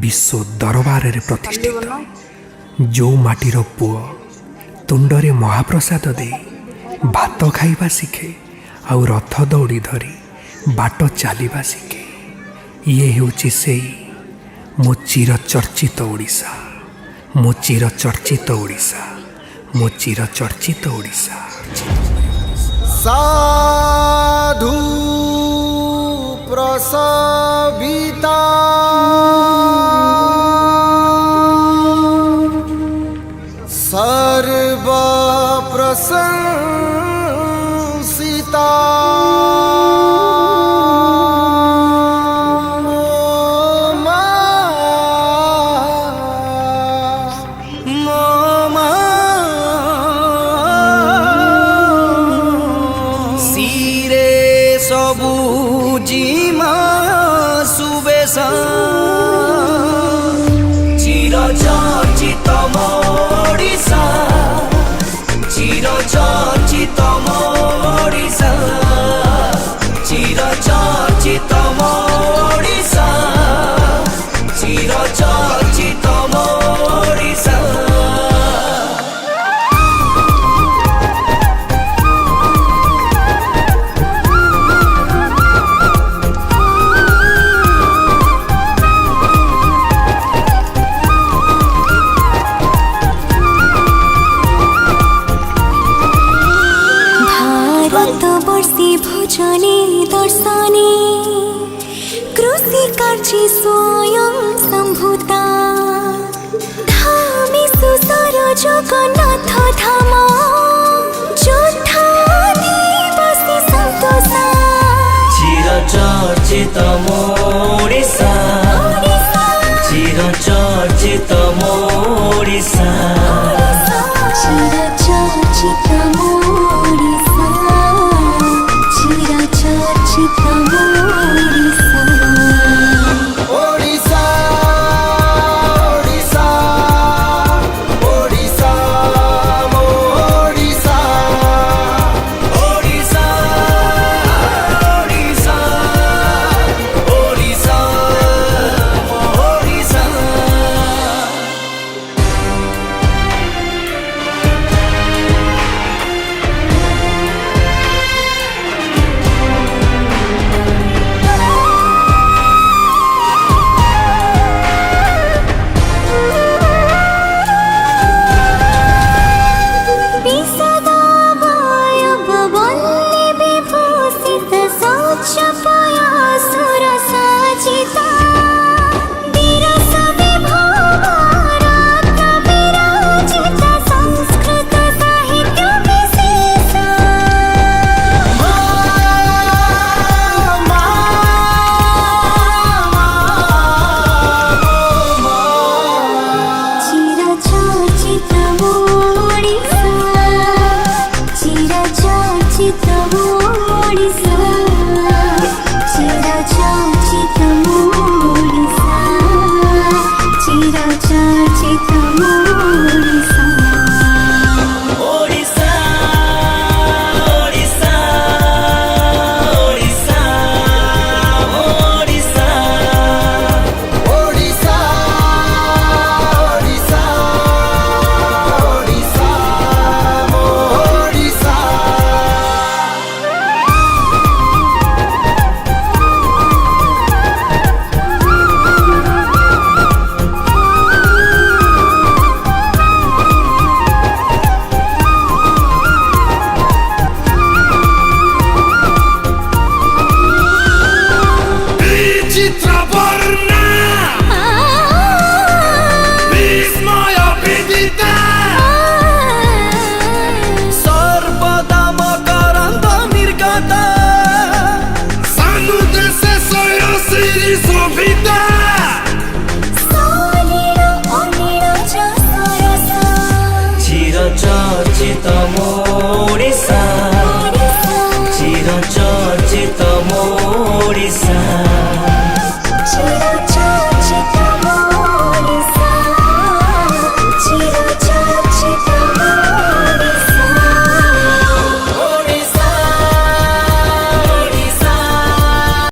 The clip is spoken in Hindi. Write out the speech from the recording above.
विश्व दरबार रे प्रतिष्ठित जो माटीर पुओ तुंडरे महाप्रसाद दे भात खाइबा शिखे आउ रथ दौड़ी धरी बाट चलवा शिखे ये हेउची सेई मो चिर चर्चित ओडिशा, मो चिर चर्चित ओडिशा, मो चिर चर्चित ओडिशा। साधु प्रसविता सर्व प्रशंसिता चिर चर्चित ओडिशा, चिर चर्चित ओडिशा, चिर चर्चित ओडिशा, चिर चर्चित ओडिशा। भोजने दर्शने कृषि कार्य स्वयं सम्भूता धामी सुसर जगन्नाथ धाम जोठानी बसी सन्तोषा। चिर चर्चित ओडिशा, चिर चर्चित ओडिशा, चिर चर्चित ओडिशा, चिर चर्चित ओडिशा। ओडिशा ओडिशा ओडिशा ओडिशा ओडिशा ओडिशा ओडिशा ओडिशा। चिर चर्चित